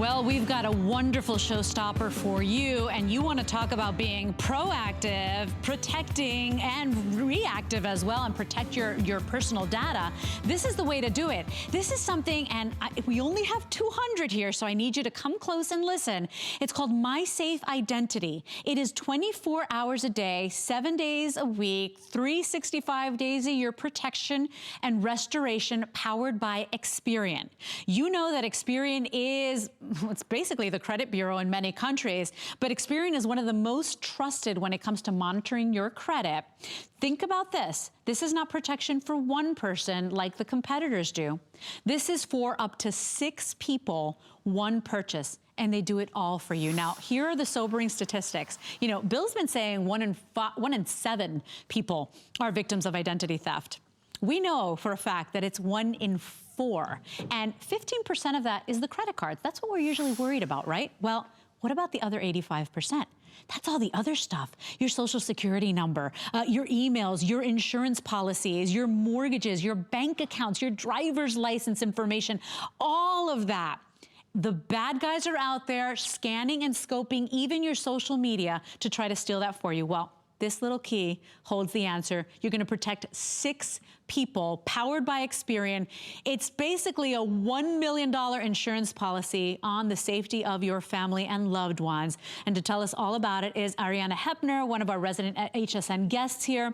Well, we've got a wonderful showstopper for you, and you want to talk about being proactive, protecting, and reactive as well, and protect your personal data. This is the way to do it. This is something, and we only have 200 here, so I need you to come close and listen. It's called MySafeIdentity. It is 24 hours a day, 7 days a week, 365 days a year protection and restoration powered by Experian. You know that Experian is, it's basically the credit bureau in many countries, but Experian is one of the most trusted when it comes to monitoring your credit. Think about this. This is not protection for one person like the competitors do. This is for up to 6 people, one purchase, and they do it all for you. Now, here are the sobering statistics. You know, Bill's been saying 1 in 7 people are victims of identity theft. We know for a fact that it's 1 in 4, and 15% of that is the credit cards. That's what we're usually worried about, right? Well, what about the other 85%? That's all the other stuff. Your social security number, your emails, your insurance policies, your mortgages, your bank accounts, your driver's license information, all of that. The bad guys are out there scanning and scoping even your social media to try to steal that for you. Well, this little key holds the answer. You're gonna protect 6 people powered by Experian. It's basically a $1 million insurance policy on the safety of your family and loved ones. And to tell us all about it is Ariana Hepner, one of our resident HSN guests here.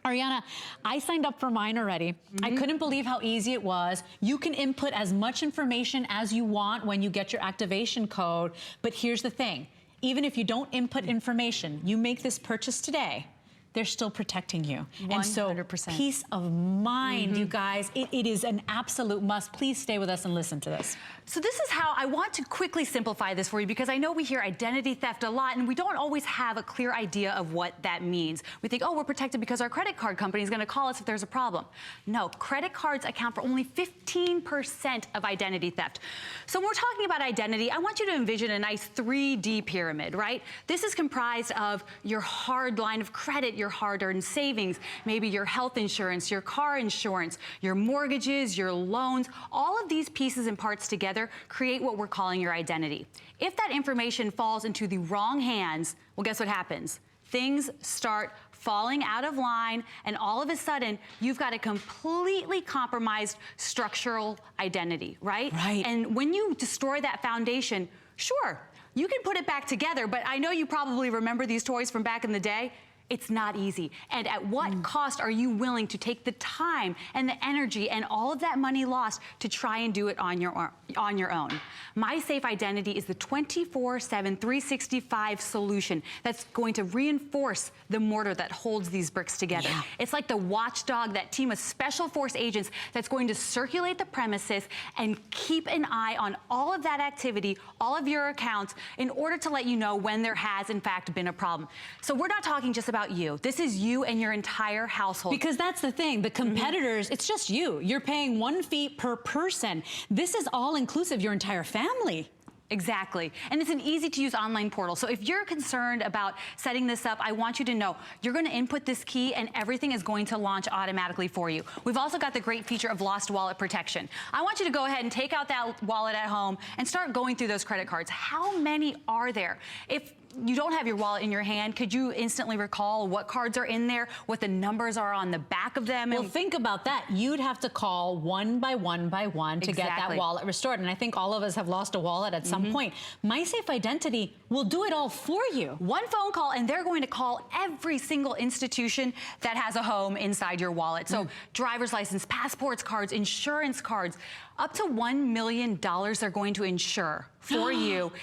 Ariana, I signed up for mine already. I couldn't believe how easy it was. You can input as much information as you want when you get your activation code, but here's the thing. Even if you don't input information, you make this purchase today, they're still protecting you. 100%. And so peace of mind, you guys, it is an absolute must. Please stay with us and listen to this. So this is how I want to quickly simplify this for you, because I know we hear identity theft a lot and we don't always have a clear idea of what that means. We think, oh, we're protected because our credit card company is going to call us if there's a problem. No, credit cards account for only 15% of identity theft. So when we're talking about identity, I want you to envision a nice 3D pyramid, right? This is comprised of your hard line of credit, your hard-earned savings, maybe your health insurance, your car insurance, your mortgages, your loans. All of these pieces and parts together create what we're calling your identity. If that information falls into the wrong hands, well, guess what happens? Things start falling out of line, and all of a sudden, you've got a completely compromised structural identity, right? Right. And when you destroy that foundation, sure, you can put it back together, but I know you probably remember these toys from back in the day. It's not easy. And at what cost are you willing to take the time and the energy and all of that money lost to try and do it on your own? MySafeIdentity is the 24/7, 365 solution that's going to reinforce the mortar that holds these bricks together. Yeah. It's like the watchdog, that team of special force agents that's going to circulate the premises and keep an eye on all of that activity, all of your accounts, in order to let you know when there has in fact been a problem. So we're not talking just about you. This is you and your entire household. Because that's the thing, the competitors, it's just you. You're paying 1 fee per person. This is all inclusive, your entire family. Exactly. And it's an easy to use online portal. So if you're concerned about setting this up, I want you to know you're going to input this key and everything is going to launch automatically for you. We've also got the great feature of lost wallet protection. I want you to go ahead and take out that wallet at home and start going through those credit cards. How many are there? If you don't have your wallet in your hand, could you instantly recall what cards are in there, what the numbers are on the back of them? Well, think about that. You'd have to call one by one by one to get that wallet restored. And I think all of us have lost a wallet at some point. MySafeIdentity will do it all for you. One phone call, and they're going to call every single institution that has a home inside your wallet. So driver's license, passports, cards, insurance cards, up to $1 million they're going to insure for you.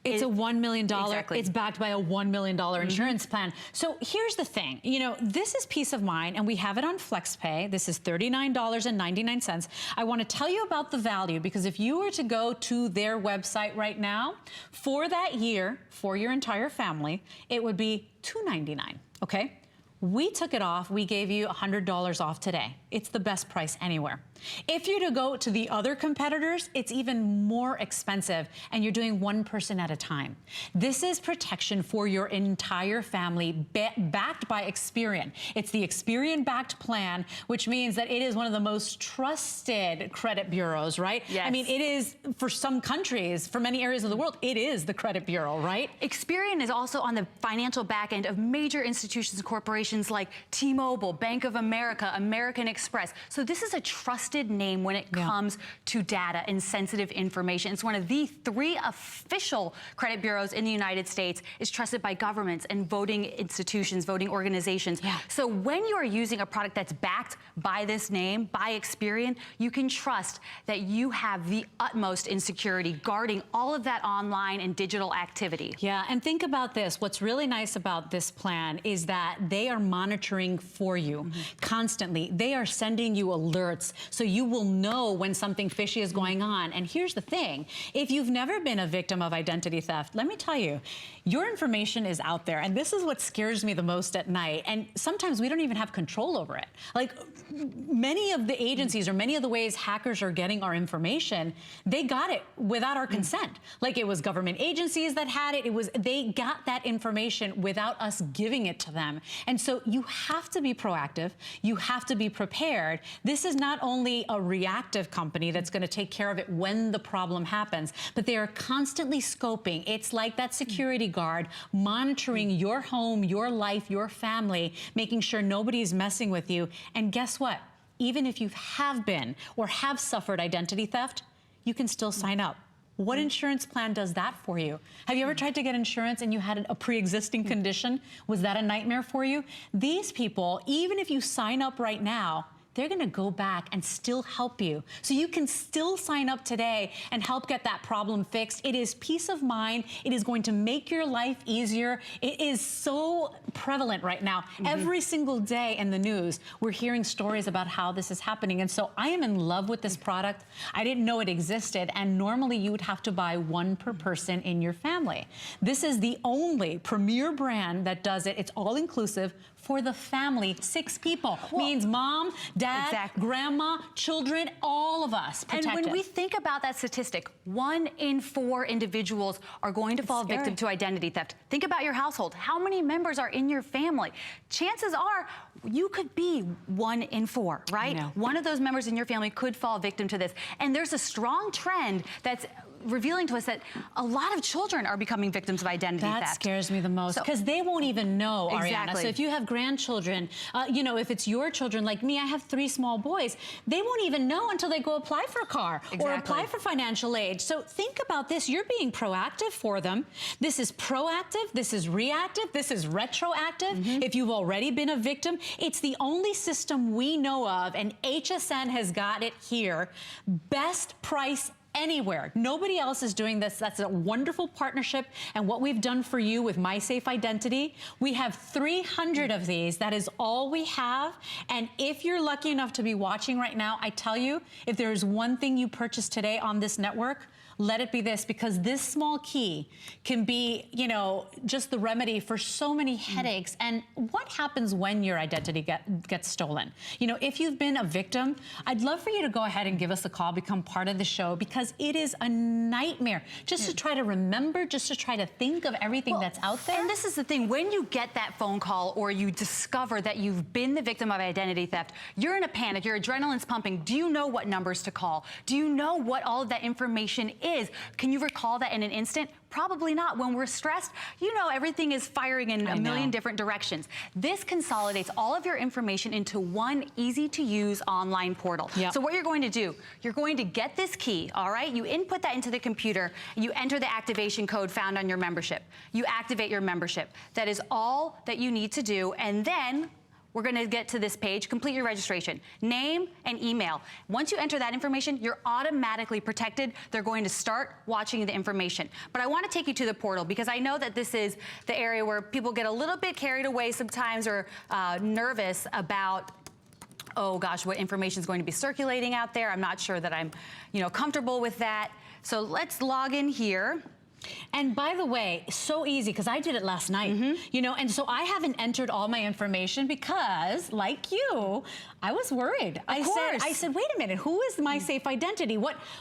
It's a $1 million, exactly. It's backed by a $1 million insurance plan. So here's the thing, you know, this is peace of mind, and we have it on FlexPay. This is $39.99. I want to tell you about the value, because if you were to go to their website right now, for that year, for your entire family, it would be $299, okay? We took it off, we gave you $100 off today. It's the best price anywhere. If you're to go to the other competitors, it's even more expensive, and you're doing one person at a time. This is protection for your entire family, backed by Experian. It's the Experian-backed plan, which means that it is one of the most trusted credit bureaus, right? Yes. I mean, it is, for some countries, for many areas of the world, it is the credit bureau, right? Experian is also on the financial back end of major institutions and corporations like T-Mobile, Bank of America, American Express. So this is a trusted name when it comes to data and sensitive information. It's one of the 3 official credit bureaus in the United States. It's trusted by governments and voting institutions, voting organizations. Yeah. So when you are using a product that's backed by this name, by Experian, you can trust that you have the utmost in security guarding all of that online and digital activity. Yeah, and think about this. What's really nice about this plan is that they are monitoring for you constantly. They are sending you alerts, so you will know when something fishy is going on. And here's the thing. If you've never been a victim of identity theft, let me tell you, your information is out there. And this is what scares me the most at night. And sometimes we don't even have control over it. Like, many of the agencies or many of the ways hackers are getting our information, they got it without our consent. Like, it was government agencies that had it. They got that information without us giving it to them. And so you have to be proactive. You have to be prepared. This is not only a reactive company that's going to take care of it when the problem happens, but they are constantly scoping. It's like that security guard monitoring your home, your life, your family, making sure nobody's messing with you. And guess what? Even if you have been or have suffered identity theft, you can still sign up. What insurance plan does that for you? Have you ever tried to get insurance and you had a pre-existing condition? Was that a nightmare for you? These people, even if you sign up right now, they're going to go back and still help you. So you can still sign up today and help get that problem fixed. It is peace of mind. It is going to make your life easier. It is so prevalent right now. Every single day in the news, we're hearing stories about how this is happening. And so I am in love with this product. I didn't know it existed. And normally you would have to buy 1 per person in your family. This is the only premier brand that does it. It's all inclusive for the family. 6 people. Means mom, dad, grandma, children, all of us protected. And when we think about that statistic, 1 in 4 individuals are going to fall victim to identity theft. Think about your household. How many members are in your family? Chances are you could be 1 in 4, right? One of those members in your family could fall victim to this. And there's a strong trend that's revealing to us that a lot of children are becoming victims of identity theft. That scares me the most, because they won't even know, Ariana. So if you have grandchildren, you know, if it's your children, like me, I have 3 small boys, they won't even know until they go apply for a car or apply for financial aid. So think about this. You're being proactive for them. This is proactive. This is reactive. This is retroactive. If you've already been a victim, it's the only system we know of, and HSN has got it here. Best price anywhere. Nobody else is doing this. That's a wonderful partnership. And what we've done for you with MySafeIdentity, we have 300 of these. That is all we have. And if you're lucky enough to be watching right now, I tell you, if there's one thing you purchase today on this network, let it be this, because this small key can be, you know, just the remedy for so many headaches. And what happens when your identity gets stolen? You know, if you've been a victim, I'd love for you to go ahead and give us a call, become part of the show, because it is a nightmare just to try to remember, just to try to think of everything that's out there. And this is the thing, when you get that phone call or you discover that you've been the victim of identity theft, you're in a panic, your adrenaline's pumping. Do you know what numbers to call? Do you know what all of that information is? Can you recall that in an instant? Probably not. When we're stressed, you know, everything is firing in a million different directions. This consolidates all of your information into one easy-to-use online portal. So what you're going to do, you're going to get this key, all right? You input that into the computer, you enter the activation code found on your membership. You activate your membership. That is all that you need to do, and then we're going to get to this page, complete your registration, name and email. Once you enter that information, you're automatically protected. They're going to start watching the information. But I want to take you to the portal, because I know that this is the area where people get a little bit carried away sometimes, or nervous about, oh gosh, what information is going to be circulating out there. I'm not sure that I'm, you know, comfortable with that. So let's log in here. And by the way, so easy, because I did it last night, you know, and so I haven't entered all my information because, like you, I was worried. I said, wait a minute, who is MySafeIdentity?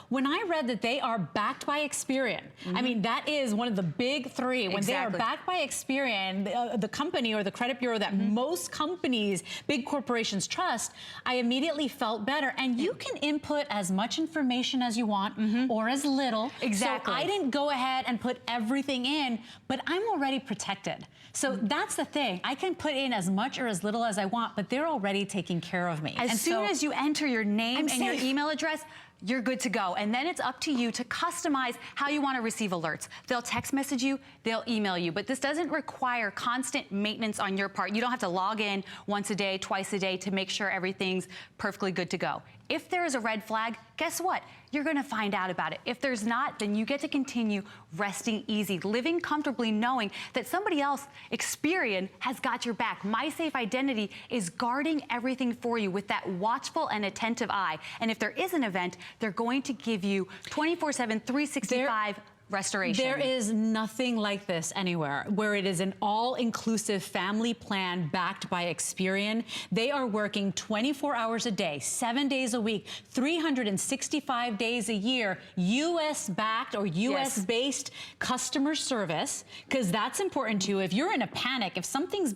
When I read that they are backed by Experian, I mean, that is one of the big three. When they are backed by Experian, the company or the credit bureau that most companies, big corporations trust, I immediately felt better. And you can input as much information as you want or as little. Exactly. So I didn't go ahead and put everything in, but I'm already protected. So that's the thing. I can put in as much or as little as I want, but they're already taking care of me. As soon as you enter your name and your email address, you're good to go. And then it's up to you to customize how you want to receive alerts. They'll text message you, they'll email you, but this doesn't require constant maintenance on your part. You don't have to log in once a day, twice a day to make sure everything's perfectly good to go. If there is a red flag, guess what? You're going to find out about it. If there's not, then you get to continue resting easy, living comfortably knowing that somebody else, Experian, has got your back. MySafeIdentity is guarding everything for you with that watchful and attentive eye. And if there is an event, they're going to give you 24/7, 365 restoration. There is nothing like this anywhere, where it is an all-inclusive family plan backed by Experian. They are working 24 hours a day, 7 days a week, 365 days a year, US-backed or US-based customer service, because that's important too. If you're in a panic, if something's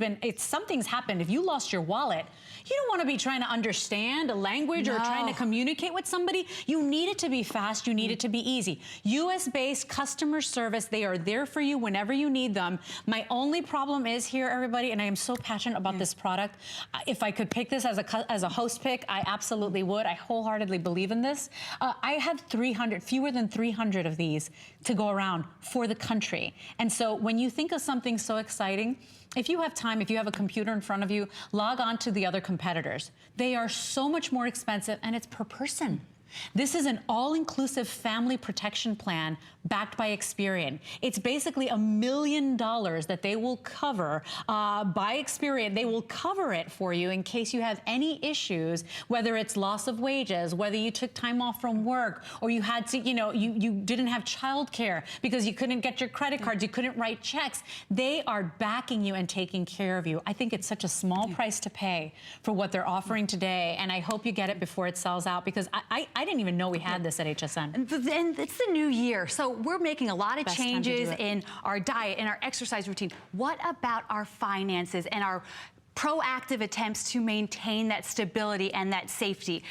happened, if you lost your wallet, you don't want to be trying to understand a language or trying to communicate with somebody. You need it to be fast. You need it to be easy. US-based customer service. They are there for you whenever you need them. My only problem is here, everybody, and I am so passionate about this product. If I could pick this as a host pick, I absolutely would. I wholeheartedly believe in this. I have fewer than 300 of these to go around for the country. And so when you think of something so exciting, if you have time, if you have a computer in front of you, log on to the other competitors. They are so much more expensive, and it's per person. This is an all-inclusive family protection plan backed by Experian. It's basically $1 million that they will cover by Experian. They will cover it for you in case you have any issues, whether it's loss of wages, whether you took time off from work, or you had to, you didn't have childcare because you couldn't get your credit cards, you couldn't write checks. They are backing you and taking care of you. I think it's such a small price to pay for what they're offering today, and I hope you get it before it sells out, because I didn't even know we had this at HSN. And it's the new year, so we're making a lot of changes in our diet, in our exercise routine. What about our finances and our proactive attempts to maintain that stability and that safety?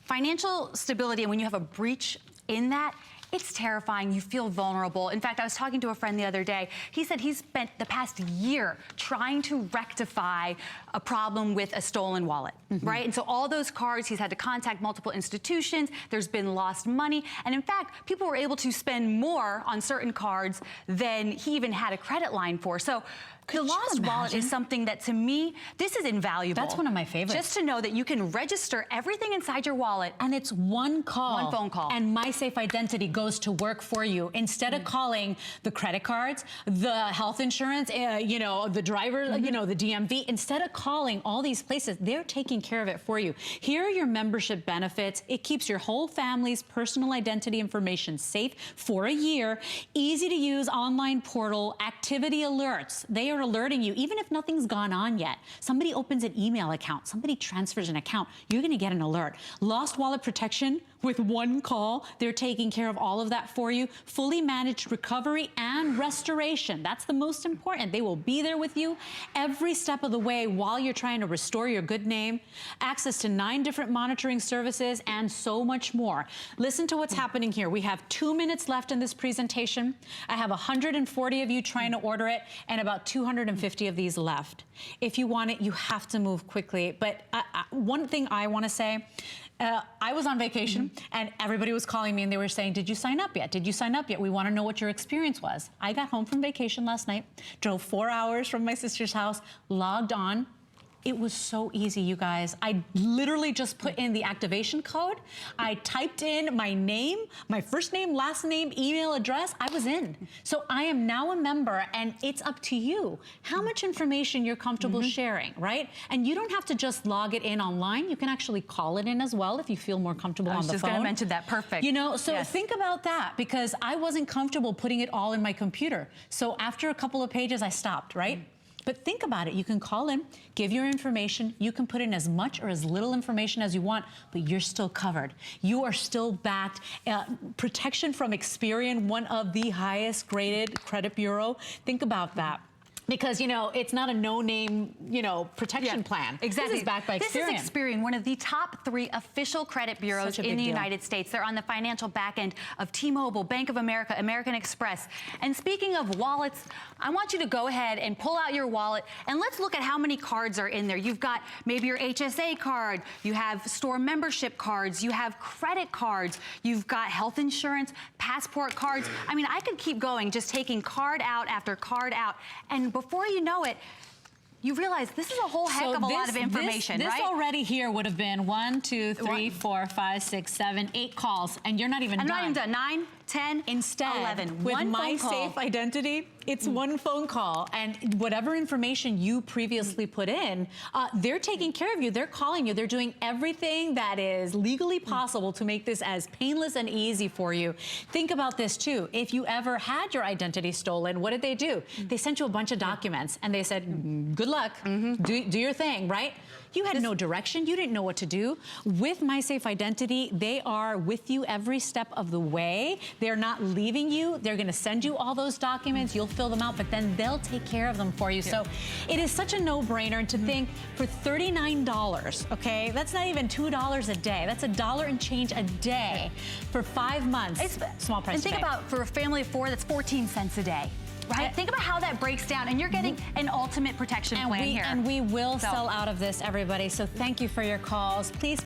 Financial stability, and when you have a breach in that, it's terrifying. You feel vulnerable. In fact, I was talking to a friend the other day. He said he's spent the past year trying to rectify a problem with a stolen wallet, right? And so all those cards, he's had to contact multiple institutions. There's been lost money. And in fact, people were able to spend more on certain cards than he even had a credit line for. So the lost wallet is something that, to me, this is invaluable. That's one of my favorites. Just to know that you can register everything inside your wallet. And it's one call. One phone call. And MySafeIdentity goes to work for you. Instead of calling the credit cards, the health insurance, the driver, the DMV, instead of calling all these places, they're taking care of it for you. Here are your membership benefits. It keeps your whole family's personal identity information safe for a year. Easy to use online portal, activity alerts. They are alerting you, even if nothing's gone on yet. Somebody opens an email account, somebody transfers an account, you're gonna get an alert. Lost wallet protection with one call. They're taking care of all of that for you. Fully managed recovery and restoration. That's the most important. They will be there with you every step of the way while you're trying to restore your good name. Access to 9 different monitoring services and so much more. Listen to what's happening here. We have 2 minutes left in this presentation. I have 140 of you trying to order it and about 250 of these left. If you want it, you have to move quickly. But one thing I want to say, I was on vacation and everybody was calling me and they were saying, did you sign up yet? Did you sign up yet? We want to know what your experience was. I got home from vacation last night, drove 4 hours from my sister's house, logged on, It was so easy, you guys. I literally just put in the activation code. I typed in my name, my first name, last name, email address. I was in. So I am now a member, and it's up to you how much information you're comfortable sharing, right? And you don't have to just log it in online. You can actually call it in as well if you feel more comfortable on the phone. I was just going to mention that. Perfect. You know, so think about that, because I wasn't comfortable putting it all in my computer. So after a couple of pages, I stopped, right? But think about it. You can call in, give your information. You can put in as much or as little information as you want, but you're still covered. You are still backed. Protection from Experian, one of the highest graded credit bureau. Think about that. Because, you know, it's not a no-name, you know, protection plan. Exactly. This is backed by Experian. This is Experian, one of the top 3 official credit bureaus in the United States. They're on the financial back end of T-Mobile, Bank of America, American Express. And speaking of wallets, I want you to go ahead and pull out your wallet, and let's look at how many cards are in there. You've got maybe your HSA card, you have store membership cards, you have credit cards, you've got health insurance, passport cards. I mean, I could keep going, just taking card out after card out. And before you know it, you realize this is a whole heck of a lot of information, this right? This already here would have been 1, 2, 3, 4, 5, 6, 7, 8 calls, and you're not even done. I'm not even done. 9, 10, instead, 11. with one MySafeIdentity, it's one phone call, and whatever information you previously put in, they're taking care of you. They're calling you. They're doing everything that is legally possible to make this as painless and easy for you. Think about this too. If you ever had your identity stolen, what did they do? They sent you a bunch of documents, and they said, good luck, do your thing, right? You had no direction. You didn't know what to do. With MySafeIdentity, they are with you every step of the way. They're not leaving you. They're going to send you all those documents. You'll fill them out, but then they'll take care of them for you. So it is such a no-brainer to think for $39, okay? That's not even $2 a day. That's $1 and change a day for 5 months. It's small price. And think about, for a family of 4, that's 14 cents a day. Right? Think about how that breaks down, and you're getting an ultimate protection plan here. And we will sell out of this, everybody. So thank you for your calls. Please